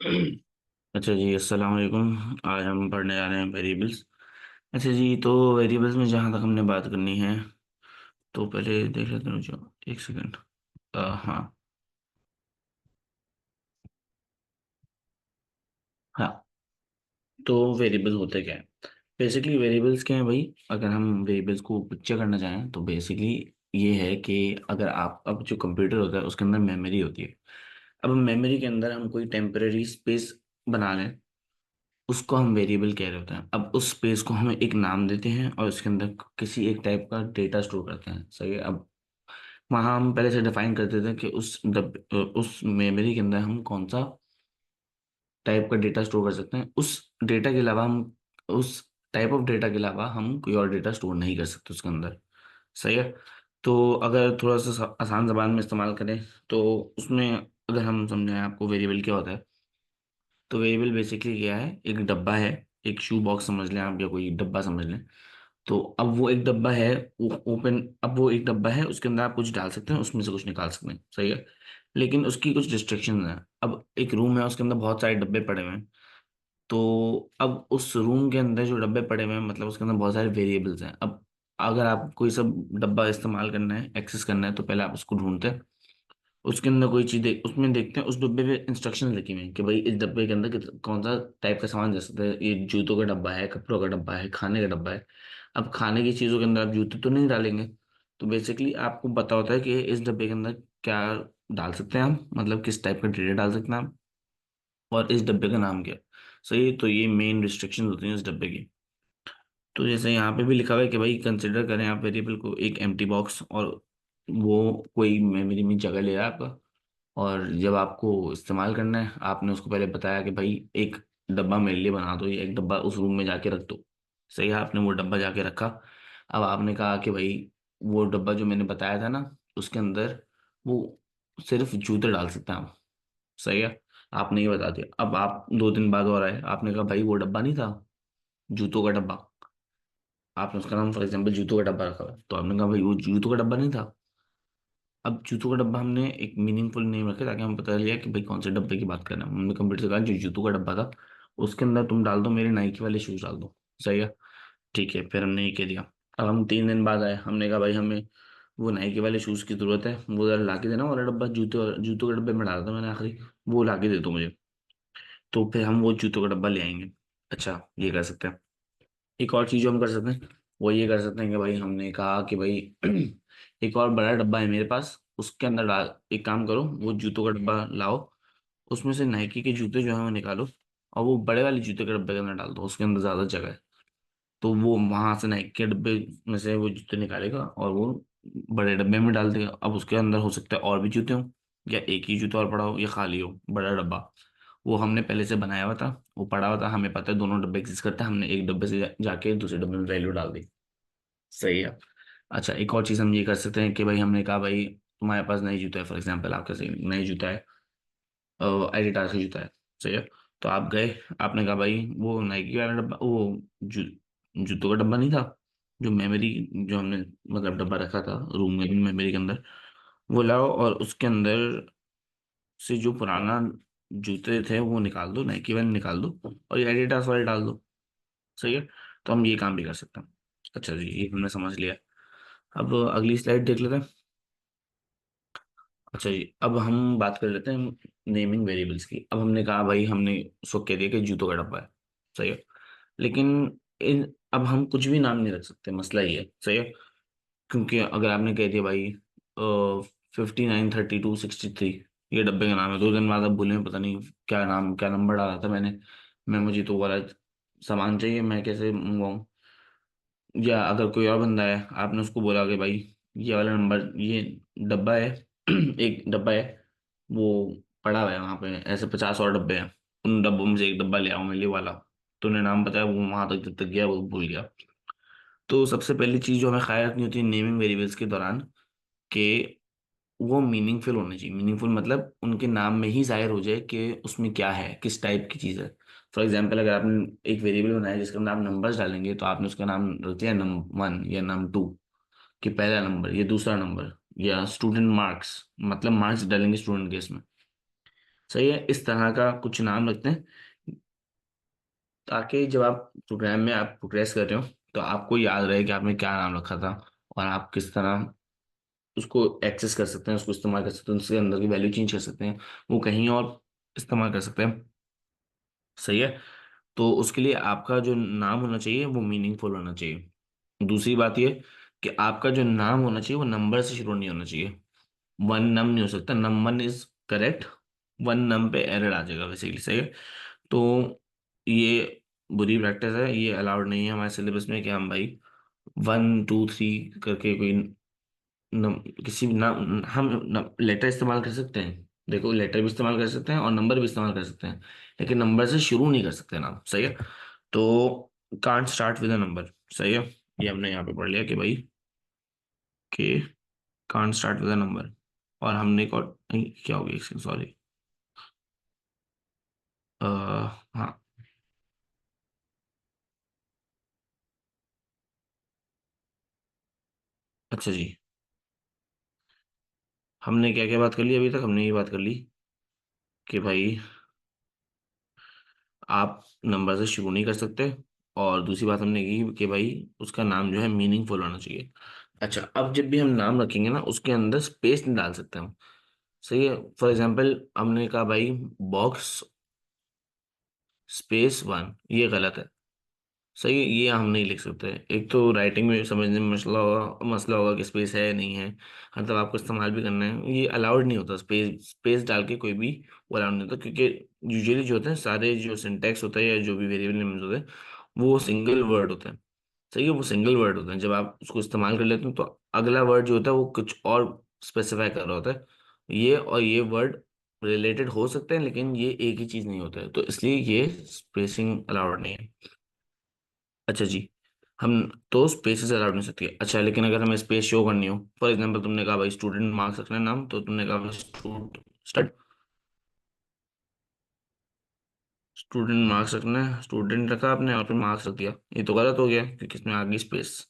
अच्छा जी, अस्सलाम वालेकुम। आज हम पढ़ने जा रहे हैं वेरिएबल्स। अच्छा जी, तो वेरिएबल्स में जहाँ तक हमने बात करनी है, तो पहले देख लेते हैं। जो एक सेकंड। हाँ। हाँ, तो वेरिएबल होते क्या है? बेसिकली वेरिएबल्स क्या है भाई? अगर हम वेरिएबल्स को पिक्चर करना चाहें तो बेसिकली ये है कि अगर आप अब जो कंप्यूटर होता है उसके अंदर मेमोरी होती है। अब मेमोरी के अंदर हम कोई टेम्परेरी स्पेस बना लें, उसको हम वेरिएबल कह रहे होते हैं। अब उस स्पेस को हम एक नाम देते हैं और उसके अंदर किसी एक टाइप का डेटा स्टोर करते हैं। सही है। अब वहाँ हम पहले से डिफाइन करते थे कि उस मेमोरी के अंदर हम कौन सा टाइप का डेटा स्टोर कर सकते हैं। उस डेटा के अलावा हम उस टाइप ऑफ डेटा के अलावा हम कोई और डेटा स्टोर नहीं कर सकते उसके अंदर। सही है। तो अगर थोड़ा सा आसान जबान में इस्तेमाल करें तो उसमें अगर हम समझाएं आपको वेरिएबल क्या होता है, तो वेरिएबल बेसिकली क्या है? एक डब्बा है, एक शू बॉक्स समझ लें आप या कोई डब्बा समझ लें। तो अब वो एक डब्बा है, ओपन। अब वो एक डब्बा है, उसके अंदर आप कुछ डाल सकते हैं, उसमें से कुछ निकाल सकते हैं। सही है। लेकिन उसकी कुछ रिस्ट्रिक्शन है। अब एक रूम है, उसके अंदर बहुत सारे डब्बे पड़े हुए हैं। तो अब उस रूम के अंदर जो डब्बे पड़े हुए हैं, मतलब उसके अंदर बहुत सारे वेरिएबल्स हैं। अब अगर आप कोई सब डब्बा इस्तेमाल करना है, एक्सेस करना है, तो पहले आप उसको ढूंढते हैं। उसके अंदर कोई चीज देख, उसमें देखते हैं उस डब्बे पे इंस्ट्रक्शन लिखी हुई है कि भाई इस डब्बे के अंदर कौन सा टाइप का सामान जा सकता है। ये जूतों का डब्बा है, कपड़ों का डब्बा है, खाने का डब्बा है। अब खाने की चीजों के अंदर आप जूते तो नहीं डालेंगे। तो बेसिकली आपको पता होता है कि इस डब्बे के अंदर क्या डाल सकते हैं हम, मतलब किस टाइप का डेटा डाल सकते हैं हम, और इस डब्बे का नाम क्या है। सही है। तो ये मेन रिस्ट्रिक्शन होती हैं इस डब्बे की। तो जैसे यहाँ पे भी लिखा हुआ है कि भाई कंसिडर करें आप वेरिएबल को एक एम्प्टी बॉक्स, और वो कोई मेमोरी में जगह ले रहा है आपका। और जब आपको इस्तेमाल करना है, आपने उसको पहले बताया कि भाई एक डब्बा मेरे लिए बना दो, या एक डब्बा उस रूम में जाके रख दो। सही है। आपने वो डब्बा जाके रखा। अब आपने कहा कि भाई वो डब्बा जो मैंने बताया था ना, उसके अंदर वो सिर्फ जूते डाल सकते हैं आप। सही है। आपने ये बता दिया। अब आप 2 दिन बाद और आए, आपने कहा भाई वो डब्बा नहीं था, जूतों का डब्बा। आपने उसका नाम फॉर एग्जाम्पल जूतों का डब्बा रखा हुआ है, तो आपने कहा भाई वो जूतों का डब्बा नहीं था। अब जूतों का डब्बा हमने एक मीनिंगफुल नेम रखे ताकि हम पता लिया कि भाई कौन से डब्बे की बात कर रहे हैं। हमने कंप्यूटर से कहा जो जूतों का डब्बा था उसके अंदर तुम डाल दो मेरे नाइकी वाले शूज डाल दो। सही है। ठीक है, फिर हमने ये कह दिया। अब हम 3 दिन बाद आए, हमने कहा भाई हमें वो नाइकी वाले शूज की जरूरत है, वो जरा ला के देना वाला डब्बा, जूतों के डब्बे में डाला था मैंने आखिरी, वो ला के दे दो मुझे। तो फिर हम वो जूतों का डब्बा ले आएंगे। अच्छा, ये कर सकते हैं। एक और चीज जो हम कर सकते हैं वो ये कर सकते हैं कि भाई हमने कहा कि भाई एक और बड़ा डब्बा है मेरे पास, उसके अंदर डाल, एक काम करो वो जूतों का डब्बा लाओ, उसमें से नाइकी के जूते जो है वो निकालो, और वो बड़े वाले जूते के डब्बे के अंदर डाल दो, उसके अंदर ज्यादा जगह है। तो वो वहां से नाइकी के डब्बे में से वो जूते निकालेगा और वो बड़े डब्बे में डाल देगा। अब उसके अंदर हो सकता है और भी जूते हों, या एक ही जूता और पड़ा हो, या खाली हो बड़ा डब्बा। वो हमने पहले से बनाया हुआ था, वो पड़ा हुआ था, हमें पता है दोनों डब्बे एग्जिस्ट करते हैं, हमने एक डब्बे से जाके दूसरे डब्बे में वैल्यू डाल दी। सही है। अच्छा, एक और चीज़ हम ये कर सकते हैं कि भाई हमने कहा भाई तुम्हारे पास नई जूता है, फॉर एग्जाम्पल आपका सही नई जूता है, एडिडास का जूता है। सही है। तो आप गए, आपने कहा भाई वो नाइकी वाला डब्बा, वो जूतों का डब्बा नहीं था, जो मेमोरी, जो हमने मतलब डब्बा रखा था रूम में मेमोरी के अंदर, वो लाओ और उसके अंदर से जो पुराना जूते थे वो निकाल दो, नाइकी वाले निकाल दो, और ये एडिडास वाले डाल दो। सही है। तो हम ये काम भी कर सकते हैं। अच्छा जी, ये हमने समझ लिया। अब अगली स्लाइड देख लेते हैं। अच्छा जी, अब हम बात कर लेते हैं नेमिंग वेरिएबल्स की। अब हमने कहा भाई, हमने उसको कह दिया कि जूतों का डब्बा है। सही है। लेकिन अब हम कुछ भी नाम नहीं रख सकते, मसला ये है। सही है। क्योंकि अगर आपने कह दिया भाई 593263, ये डब्बे का नाम है, 2 दिन बाद अब भूले पता नहीं क्या नाम, क्या नंबर डाला था मैंने, मैं मुझे तो वाला सामान चाहिए, मैं कैसे मंगवाऊँ? या अगर कोई और बंदा है, आपने उसको बोला कि भाई ये वाला नंबर, ये डब्बा है एक डब्बा है, वो पड़ा हुआ है वहां पे, ऐसे 50 और डब्बे हैं, उन डब्बों में से एक डब्बा ले आओ मेरे लिए वाला। तूने नाम बताया, वो वहां तक जब तक गया वो भूल गया। तो सबसे पहली चीज जो हमें ख्याल रखनी होती है नेमिंग वेरिएबल्स के दौरान, कि वो मीनिंगफुल होने चाहिए। मीनिंगफुल मतलब उनके नाम में ही जाहिर हो जाए कि उसमें क्या है, किस टाइप की चीज़ है। फॉर एग्जाम्पल, अगर आपने एक वेरिएबल बनाया जिसके अंदर आप नंबर्स डालेंगे, तो आपने उसका नाम रख दिया num1 या num2, कि पहला नंबर, ये दूसरा नंबर, या स्टूडेंट मार्क्स, मतलब मार्क्स डालेंगे स्टूडेंट के इसमें। सही है, इस तरह का कुछ नाम रखते हैं, ताकि जब आप प्रोग्राम में आप प्रोग्रेस कर रहे हो तो आपको याद रहे कि आपने क्या नाम रखा था, और आप किस तरह उसको एक्सेस कर सकते हैं, उसको इस्तेमाल कर सकते हैं, उसके अंदर की वैल्यू चेंज कर सकते हैं, वो कहीं और इस्तेमाल कर सकते हैं। सही है। तो उसके लिए आपका जो नाम होना चाहिए वो मीनिंगफुल होना चाहिए। दूसरी बात ये कि आपका जो नाम होना चाहिए वो नंबर से शुरू नहीं होना चाहिए। वन नम नहीं हो सकता, num one is correct, one num पे एरर आ जाएगा बेसिकली। सही है। तो ये बुरी प्रैक्टिस है, ये अलाउड नहीं है हमारे सिलेबस में कि हम भाई वन टू थ्री करके कोई नम, किसी भी नाम, हम लेटर इस्तेमाल कर सकते हैं, देखो लेटर भी इस्तेमाल कर सकते हैं और नंबर भी इस्तेमाल कर सकते हैं, लेकिन नंबर से शुरू नहीं कर सकते नाम। सही है। तो can't start with a number. सही है। ये हमने यहाँ पे पढ़ लिया कि भाई के can't start with a number. और हमने को नहीं, क्या हो गया, सॉरी। हाँ। अच्छा जी। हमने क्या क्या बात कर ली अभी तक? हमने ये बात कर ली कि भाई आप नंबर से शुरू नहीं कर सकते, और दूसरी बात हमने की कि भाई उसका नाम जो है मीनिंगफुल होना चाहिए। अच्छा, अब जब भी हम नाम रखेंगे ना उसके अंदर स्पेस नहीं डाल सकते हम। सही है। फॉर एग्जाम्पल हमने कहा भाई बॉक्स स्पेस वन, ये गलत है। सही है, ये हम नहीं लिख सकते। एक तो राइटिंग में समझने में मसला होगा कि स्पेस है नहीं है, मतलब आपको इस्तेमाल भी करना है, ये अलाउड नहीं होता। स्पेस स्पेस डाल के कोई भी वो अलाउड नहीं होता, क्योंकि यूजुअली जो होते हैं सारे जो सिंटैक्स होता है या जो भी वेरिएबल नेम्स होते हैं वो सिंगल वर्ड होते हैं। सही है, वो सिंगल वर्ड होते हैं। जब आप उसको इस्तेमाल कर लेते हो तो अगला वर्ड जो होता है वो कुछ और स्पेसिफाई कर रहा होता है। ये और ये वर्ड रिलेटेड हो सकते हैं, लेकिन ये एक ही चीज़ नहीं होता है, तो इसलिए ये स्पेसिंग अलाउड नहीं है। अच्छा जी। हम तो स्पेसेस अलाउड नहीं सकती। अच्छा, लेकिन अगर हमें स्पेस शो करनी हो, फॉर एग्जांपल तुमने कहा भाई स्टूडेंट मार्क्स रखना है नाम, तो तुमने कहा स्टूडेंट स्टूडेंट मार्क्स रखना है, स्टूडेंट रखा आपने और फिर मार्क्स रख दिया, ये तो गलत हो गया क्योंकि इसमें आ गई स्पेस।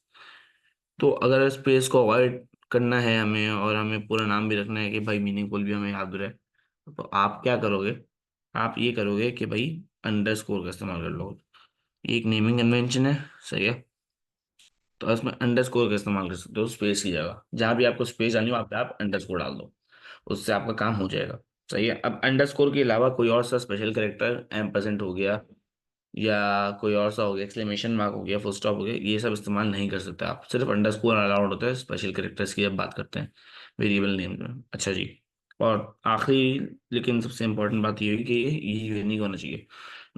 तो अगर स्पेस को अवॉइड करना है हमें, और हमें पूरा नाम भी रखना है कि भाई मीनिंगफुल भी हमें याद रहे, तो आप क्या करोगे? आप ये करोगे कि भाई अंडरस्कोर का इस्तेमाल कर लो। ये एक नेमिंग कन्वेंशन है। सही है। तो इसमें अंडरस्कोर का इस्तेमाल कर सकते हो स्पेस की जगह, जहां भी आपको स्पेस डालनी हो वहाँ पे आप अंडरस्कोर डाल दो, उससे आपका काम हो जाएगा। सही है। अब अंडरस्कोर के अलावा कोई और सा स्पेशल कैरेक्टर, एम्परसेंट हो गया या कोई और सा हो गया, एक्सक्लेमेशन मार्क हो गया, फुल स्टॉप हो गया, ये सब इस्तेमाल नहीं कर सकते आप। सिर्फ अंडरस्कोर अलाउड होता है स्पेशल कैरेक्टर्स की जब बात करते हैं वेरिएबल नेम में। अच्छा जी। और आखिरी लेकिन सबसे इंपॉर्टेंट बात ये है कि ये यूनिक होना चाहिए।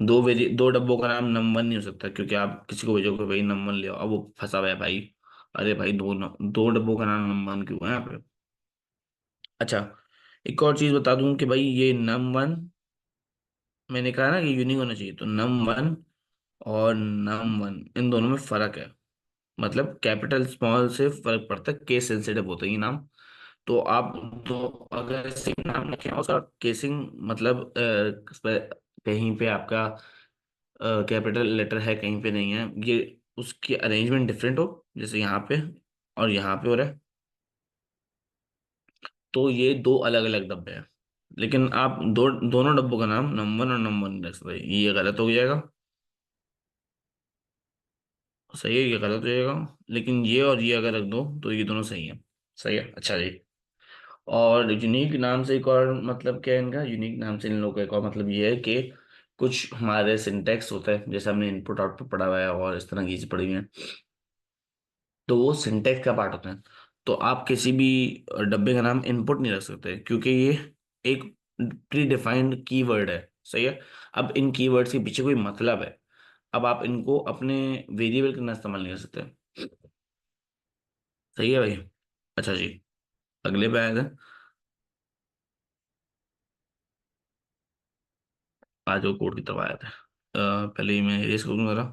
दो डब्बों का नाम नंबर नहीं हो सकता, क्योंकि आप किसी को भेजोगे भाई नंबर ले आओ, अब वो फंसा हुआ है भाई। अरे भाई दो डब्बों का नाम नंबर क्यों है यहाँ पे? अच्छा, एक और चीज बता दूं कि भाई ये नम वन, मैंने कहा ना कि यूनिक होना चाहिए, तो नम वन और नम वन इन दोनों में फर्क है। मतलब कैपिटल स्मॉल से फर्क पड़ता है, केस सेंसिटिव होता है ये नाम। तो आप तो अगर सेम नाम रखें और उसका केसिंग मतलब कहीं पे आपका कैपिटल लेटर है कहीं पे नहीं है, ये उसकी अरेंजमेंट डिफरेंट हो, जैसे यहाँ पे और यहाँ पे हो रहा है, तो ये दो अलग अलग डब्बे हैं। लेकिन आप दोनों डब्बों का नाम नंबर और नंबर नहीं रख सकते, ये गलत हो जाएगा। सही है, ये गलत हो जाएगा। लेकिन ये और ये अगर रख दो तो ये दोनों सही है। सही है। अच्छा जी। और यूनिक नाम से एक और मतलब क्या है इनका, यूनिक नाम से इन लोगों का एक और मतलब ये है कि कुछ हमारे सिंटेक्स होता है, जैसे हमने इनपुट आउटपुट पढ़ा हुआ है और इस तरह की चीज़ें पढ़ी हुई हैं, तो वो सिंटेक्स का पार्ट होता है। तो आप किसी भी डब्बे का नाम इनपुट नहीं रख सकते, क्योंकि ये एक प्री डिफाइंड कीवर्ड है। सही है। अब इन कीवर्ड्स के पीछे कोई मतलब है, अब आप इनको अपने वेरिएबल के अंदर इस्तेमाल नहीं कर सकते। सही है भाई। अच्छा जी। अगले पे आया था, आज वो कोड की तरफ आया था। पहले ही मैं एरेज करूंगा जरा,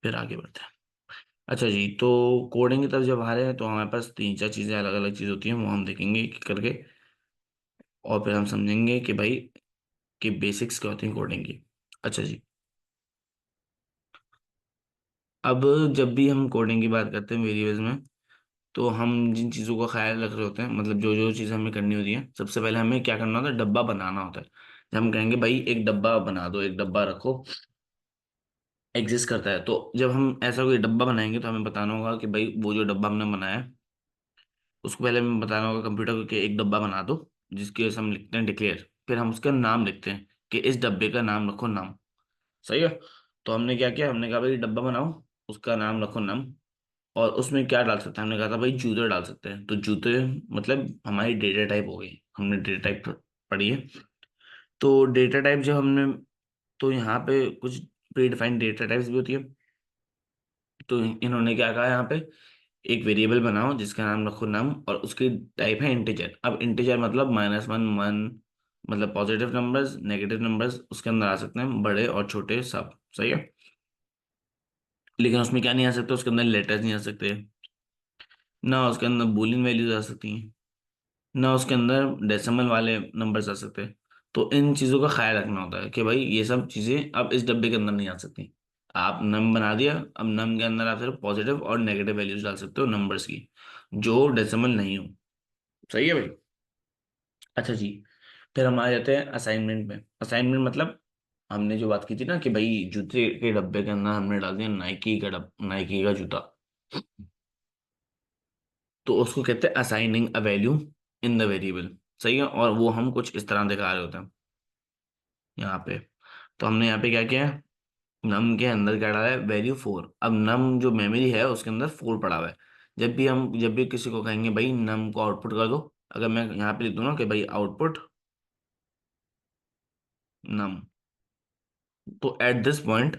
फिर आगे बढ़ते हैं। अच्छा जी, तो कोडिंग की तरफ जब आ रहे हैं तो हमारे पास तीन चार चीज़ें अलग अलग चीज़ होती हैं, वो हम देखेंगे एक एक करके, और फिर हम समझेंगे कि भाई कि बेसिक्स क्या होती हैं कोडिंग की। अच्छा जी। अब जब भी हम कोडिंग की बात करते हैं वेरिएबल्स में, तो हम जिन चीज़ों का ख्याल रख रहे होते हैं, मतलब जो जो चीज़ हमें करनी होती है, सबसे पहले हमें क्या करना होता है, डब्बा बनाना होता है। जब हम कहेंगे भाई एक डब्बा बना दो, एक डब्बा रखो, एग्जिस्ट करता है, तो जब हम ऐसा कोई डब्बा बनाएंगे तो हमें बताना होगा कि भाई वो जो डब्बा हमने बनाया है, उसको पहले हमें बताना होगा कंप्यूटर को कि एक डब्बा बना दो, जिसके वजह से हम लिखते हैं डिक्लेयर, फिर हम उसका नाम लिखते हैं कि इस डब्बे का नाम रखो नाम। सही है। तो हमने क्या किया, हमने कहा भाई डब्बा बनाओ, उसका नाम रखो नाम, और उसमें क्या डाल सकते हैं, हमने कहा था भाई जूते डाल सकते हैं, तो जूते मतलब हमारी डेटा टाइप हो गई, हमने डेटा टाइप पढ़ी है। तो डेटा टाइप जब हमने, तो यहाँ पे कुछ प्री डिफाइंड डेटा टाइप्स भी होती है। तो इन्होंने क्या कहा यहाँ पे, एक वेरिएबल बनाओ जिसका नाम रखो नम, और उसकी टाइप है इंटीजर। अब इंटीजर मतलब -1 1, मतलब पॉजिटिव नंबर्स नेगेटिव नंबर्स उसके अंदर आ सकते हैं, बड़े और छोटे सब। सही है। लेकिन उसमें क्या नहीं आ सकता, उसके अंदर लेटर्स नहीं आ सकते, ना उसके अंदर बूलियन वैल्यूज आ सकती हैं, ना उसके अंदर डेसिमल वाले नंबर्स आ सकते हैं। तो इन चीज़ों का ख्याल रखना होता है कि भाई ये सब चीज़ें अब इस डब्बे के अंदर नहीं आ सकती। आप नम बना दिया, अब नम के अंदर आप सिर्फ पॉजिटिव और नेगेटिव वैल्यूज डाल सकते हो नंबर्स की, जो डेसिमल नहीं हो। सही है भाई। अच्छा जी। फिर हम आ जाते हैं असाइनमेंट में। असाइनमेंट मतलब हमने जो बात की थी ना कि भाई जूते के डब्बे के अंदर हमने डाल दिया नाइकी का जूता, तो उसको कहते हैं assigning a value in the variable. सही है। और वो हम कुछ इस तरह दिखा रहे होते हैं यहाँ पे। तो हमने यहाँ पे क्या किया है, नम के अंदर क्या डाला है, वैल्यू 4। अब नम जो मेमोरी है उसके अंदर 4 पड़ा हुआ है। जब भी किसी को कहेंगे भाई नम को आउटपुट कर दो, अगर मैं यहाँ पे लिख दूँ ना कि भाई आउटपुट नम, तो एट दिस पॉइंट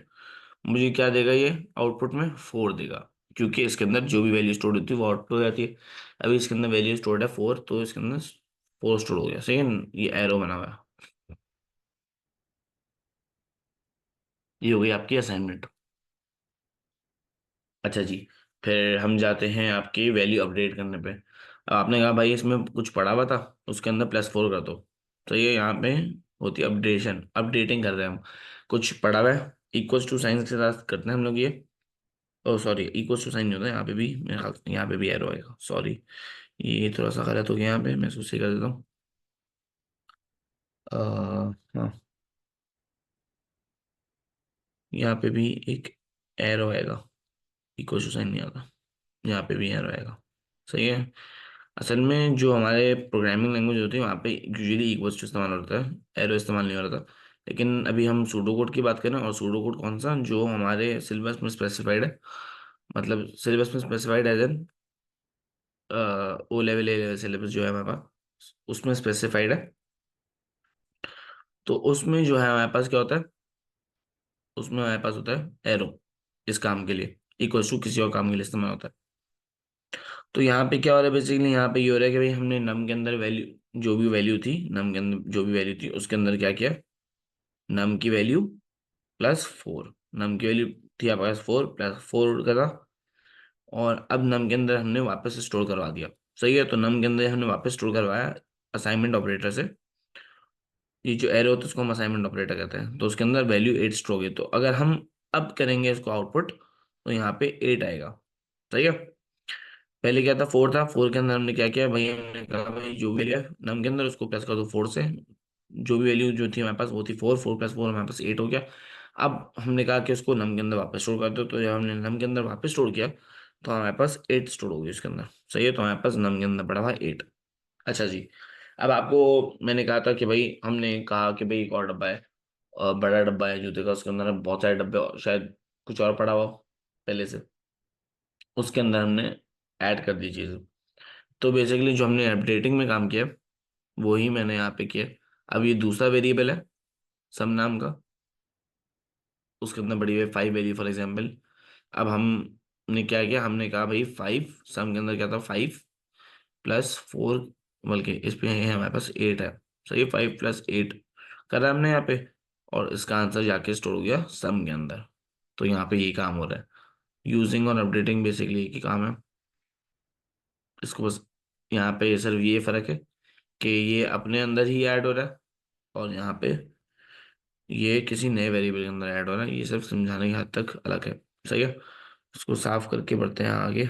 मुझे क्या देगा, ये आउटपुट में 4 देगा, क्योंकि इसके अंदर जो भी वैल्यू स्टोर होती है वो आउटपुट हो जाती है। अभी इसके अंदर वैल्यू स्टोर्ड है 4, तो इसके अंदर 4 स्टोर हो गया। सही है। ये एरो बना हुआ है। ये हो गई आपकी असाइनमेंट। अच्छा जी। फिर हम जाते हैं आपकी वैल्यू अपडेट करने पे। अब आपने कहा भाई इसमें कुछ पड़ा हुआ था, उसके अंदर +4 कर दो। तो ये यहाँ पे होती है अपडेशन, अपडेटिंग कर रहे हैं हम। कुछ पड़ा हुआ है, इक्वल्स टू साइन के साथ करते हैं हम लोग ये। ओ सॉरी, इक्वल्स टू साइन नहीं होता यहाँ पे भी, मेरे ख्याल से यहाँ पे भी एरो आएगा, सॉरी। ये थोड़ा सा गलत हो गया, यहाँ पे मैं उसे कर देता हूँ। हाँ, यहाँ पे भी एक एरो आएगा, इक्वल्स टू साइन नहीं आता, यहाँ पे भी एरो आएगा। सही है। असल में जो हमारे प्रोग्रामिंग लैंग्वेज होती है वहाँ पे यूजुअली इक्वल्स टू इस्तेमाल होता है, एरो इस्तेमाल नहीं हो रहा था। लेकिन अभी हम सूडो कोड की बात करें, और सूडो कोड कौन सा, जो हमारे सिलेबस में स्पेसिफाइड है, मतलब सिलेबस में specified as an O level A level syllabus जो है हमारे पास, उसमें स्पेसिफाइड है। तो उसमें जो है हमारे पास क्या होता है, उसमें हमारे पास होता है एरो, इस काम के लिए, इक्वल्स टू किसी और काम के लिए इस्तेमाल होता है। तो यहाँ पे क्या हो रहा है, बेसिकली यहाँ पे ये हो रहा है कि भाई हमने नम के अंदर वैल्यू, जो भी वैल्यू थी नम के अंदर, जो भी वैल्यू थी उसके अंदर क्या किया, नम की वैल्यू +4, नम की वैल्यू थी आपके पास 4, +4 करा, और अब नम के अंदर हमने वापस स्टोर करवा दिया। सही है। तो नम के अंदर हमने वापस स्टोर करवाया असाइनमेंट ऑपरेटर से। ये जो एरो होता है उसको हम असाइनमेंट ऑपरेटर कहते हैं। तो उसके अंदर वैल्यू 8 स्टोर होगी। तो अगर हम अब करेंगे इसको आउटपुट, तो यहाँ पे 8 आएगा। सही है। पहले क्या था, 4 था, 4 के अंदर हमने क्या किया भाई, हमने कहा भाई जो वैल्यू है नम के अंदर उसको प्लस कर दो 4 से। जो भी वैल्यू जो थी हमारे पास वो थी 4, 4 + 4 हमारे पास 8 हो गया। अब हमने कहा कि उसको नम के अंदर वापस स्टोर कर दो, तो जब हमने नम के अंदर वापस स्टोर किया, तो हमारे पास 8 स्टोर हो गई उसके अंदर। सही है। तो हमारे पास नम के अंदर पड़ा हुआ 8। अच्छा जी। अब आपको मैंने कहा था कि भाई, हमने कहा कि भाई एक और डब्बा है, और बड़ा डब्बा है जूते का, उसके अंदर बहुत सारे डब्बे शायद कुछ और पड़ा हुआ हो पहले से, उसके अंदर हमने ऐड कर दी चीज़। तो बेसिकली जो हमने अपडेटिंग में काम किया, वही मैंने यहाँ पे किया। अब ये दूसरा वेरिएबल है सम नाम का, उसके अंदर बड़ी हुई 5 वैल्यू फॉर एग्जाम्पल। अब हमने क्या किया, हमने कहा भाई 5, सम के अंदर क्या था, 5 +4, बल्कि इस पे है हमारे पास 8 है। सही है। 5 + 8 करा हमने यहाँ पे, और इसका आंसर जाके स्टोर हो गया सम के अंदर। तो यहाँ पे ये काम हो रहा है, यूजिंग और अपडेटिंग बेसिकली एक ही काम है। इसको बस यहाँ पे सिर्फ ये फर्क है कि ये अपने अंदर ही ऐड हो रहा है, और यहाँ पे ये किसी नए वेरिएबल के अंदर ऐड हो रहा है। ये सिर्फ समझाने की हद तक अलग है। सही है। इसको साफ करके बढ़ते हैं आगे।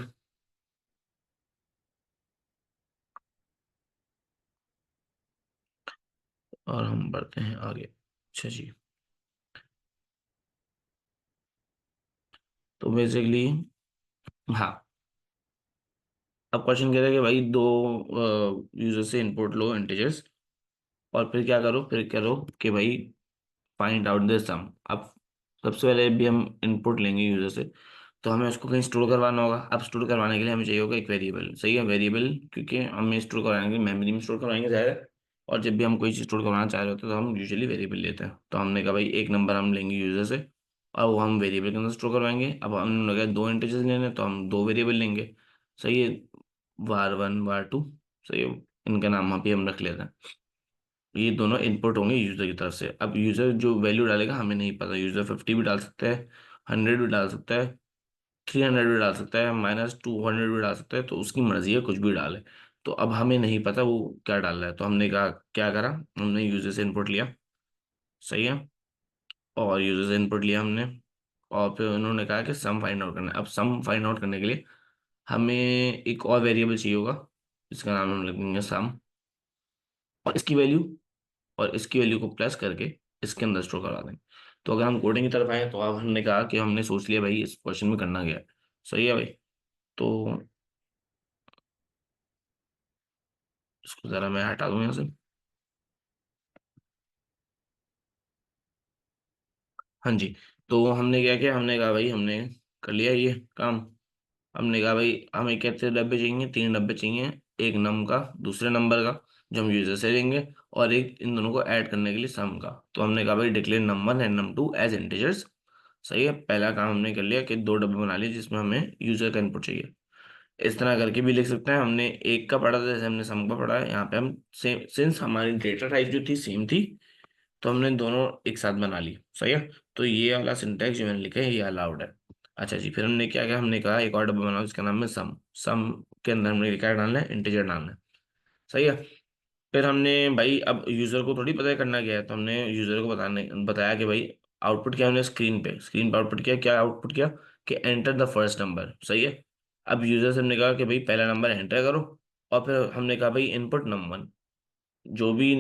और हम बढ़ते हैं आगे। अच्छा जी। तो बेसिकली, हाँ, अब क्वेश्चन कह रहा है कि भाई दो यूजर से इनपुट लो इंटीजर्स, और फिर क्या करो, फिर करो कि भाई फाइंड आउट द सम। अब सबसे पहले भी हम इनपुट लेंगे यूजर से, तो हमें उसको कहीं स्टोर करवाना होगा। अब स्टोर करवाने के लिए हमें चाहिए होगा एक वेरिएबल। सही है, वेरिएबल, क्योंकि हमें स्टोर करवाएंगे मेमोरी में स्टोर करवाएंगे ज़्यादा। और जब भी हम कोई चीज़ स्टोर करवाना चाह रहे होते हैं तो हम यूजुअली वेरिएबल लेते हैं। तो हमने कहा भाई एक नंबर हम लेंगे यूजर से, और वो हम वेरिएबल के अंदर स्टोर करवाएंगे। अब हमने कहा दो इंटीजर्स लेने हैं, तो हम दो वेरिएबल लेंगे। सही है, var1 var2। सही है, इनका नाम वहाँ पे हम रख लेते हैं। ये दोनों इनपुट होंगे यूजर की तरफ से। अब यूजर जो वैल्यू डालेगा हमें नहीं पता। यूजर 50 भी डाल सकता है, 100 भी डाल सकता है, 300 भी डाल सकता है, -200 भी डाल सकता है, तो उसकी मर्जी है, कुछ भी डाले। तो अब हमें नहीं पता वो क्या डाल रहा है, तो हमने कहा क्या करा, हमने यूजर से इनपुट लिया। सही है, और यूजर से इनपुट लिया हमने, और फिर उन्होंने कहा कि सम फाइंड आउट करना है। अब सम फाइंड आउट करने के लिए हमें एक और वेरिएबल चाहिए होगा, इसका नाम हम लिखेंगे सम, और इसकी वैल्यू, और इसकी वैल्यू को प्लस करके इसके अंदर स्टोर करा देंगे। तो अगर हम कोडिंग की तरफ आए, तो अब हमने कहा कि हमने सोच लिया भाई इस क्वेश्चन में करना क्या है। सही है भाई। तो इसको ज़रा मैं हटा दूं यहाँ से। हाँ जी। तो हमने क्या किया, हमने कहा भाई हमने कर लिया ये काम। हमने कहा भाई हमें कितने डब्बे चाहिए, तीन डब्बे चाहिए। एक नम का, दूसरे नंबर का जो हम यूजर से लेंगे, और एक इन दोनों को ऐड करने के लिए सम का। तो हमने कहा भाई declare number and num2 as integers. सही है, पहला काम हमने कर लिया कि दो डब्बे बना लिए जिसमें हमें यूजर का इनपुट चाहिए। इस तरह करके भी लिख सकते हैं। हमने एक का पढ़ा था, जैसे हमने सम का पढ़ा है, यहाँ पे हम सेम, सिंस हमारी डेटा टाइप जो थी सेम थी, तो हमने दोनों एक साथ बना ली। सही है, तो ये वाला सिंटैक्स जो मैंने लिखा है ये अलाउड है। अच्छा जी, फिर हमने क्या किया, हमने कहा एक और डब्बा बनाओ जिसका नाम है सम। सम के अंदर हमने क्या डालना है, इंटीजर डालना है। सही है, फिर हमने भाई अब यूजर को थोड़ी पता करना क्या है, तो हमने यूजर को बताया कि भाई आउटपुट क्या है। हमने स्क्रीन पे आउटपुट किया, क्या आउटपुट किया कि एंटर द फर्स्ट नंबर। सही है, अब यूजर से हमने कहा कि भाई पहला नंबर एंटर करो, और फिर हमने कहा भाई इनपुट नंबर जो भी।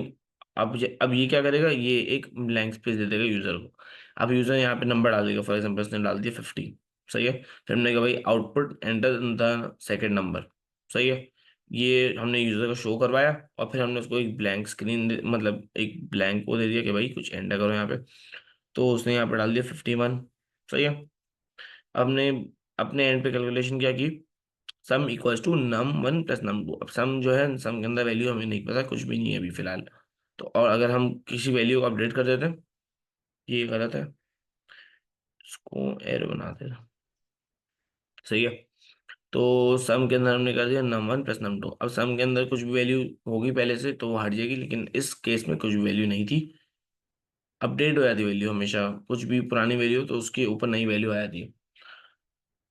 अब ये क्या करेगा, ये एक ब्लैंक स्पेस दे देगा यूजर को। अब यूजर यहाँ पे नंबर डाल देगा, फॉर एग्जाम्पल उसने डाल दिया 50। सही है, फिर हमने कहा भाई output enter the second number. सही है, ये हमने यूजर को शो करवाया, और फिर हमने उसको एक ब्लैंक मतलब एक ब्लैंक को दे दिया कि भाई कुछ एंटर करो यहाँ पे। तो उसने यहाँ पे डाल दिया 51। सही है, हमने अपने एंड पे कैलकुलेशन क्या की, सम इक्वल्स टू num1 + num2। अब सम जो है, सम के अंदर वैल्यू हमें नहीं पता, कुछ भी नहीं है अभी फिलहाल। तो और अगर हम किसी वैल्यू को अपडेट कर देते हैं, ये गलत है, इसको एरो बना देना। सही है, तो सम के अंदर हमने कर दिया num1 + num2। अब सम के अंदर कुछ भी वैल्यू होगी पहले से तो वो हट जाएगी, लेकिन इस केस में कुछ भी वैल्यू नहीं थी, अपडेट हो जाती वैल्यू हमेशा। कुछ भी पुरानी वैल्यू तो उसके ऊपर नई वैल्यू आ जाती है।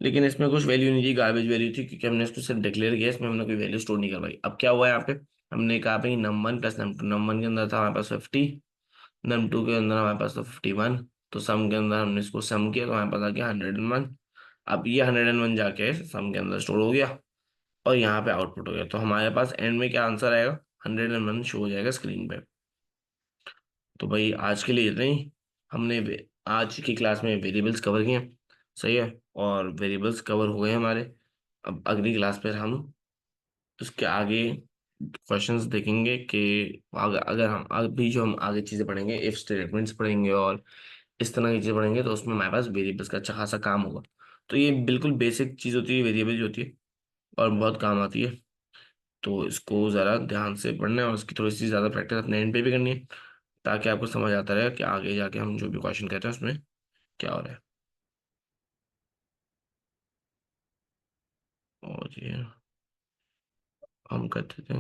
लेकिन इसमें कुछ वैल्यू नहीं थी, गार्बेज वैल्यू थी, क्योंकि हमने इसको सिर्फ डिक्लेयर किया, इसमें हमने कोई वैल्यू स्टोर नहीं करवाई। अब क्या हुआ यहाँ पे, हमने कहा भाई num1 + num2। num1 के अंदर था हमारे पास 50, num2 के अंदर हमारे पास था 51। तो सम के अंदर हमने इसको सम किया, तो हमारे पास आ गया 101। अब ये 101 जाके सम के अंदर स्टोर हो गया, और यहाँ पे आउटपुट हो गया। तो हमारे पास एंड में क्या आंसर आएगा, 101 शो हो जाएगा स्क्रीन पे। तो भाई आज के लिए इतना ही। आज की क्लास में वेरिएबल्स कवर किए। सही है, और वेरिएबल्स कवर हो गए हमारे। अब अगली क्लास पर हम उसके आगे क्वेश्चंस देखेंगे कि अगर अगर हम अभी जो हम आगे चीज़ें पढ़ेंगे, इफ स्टेटमेंट्स पढ़ेंगे और इस तरह की चीज़ें पढ़ेंगे, तो उसमें हमारे पास वेरिएबल्स का अच्छा खासा काम होगा। तो ये बिल्कुल बेसिक चीज़ होती है, वेरिएबल जो होती है, और बहुत काम आती है। तो इसको ज़रा ध्यान से पढ़ना है, और इसकी थोड़ी सी ज़्यादा प्रैक्टिस अपने एंड पे भी करनी है, ताकि आपको समझ आता रहे कि आगे जाके हम जो भी क्वेश्चन कहते हैं उसमें क्या हो रहा है। और ये हम करते थे।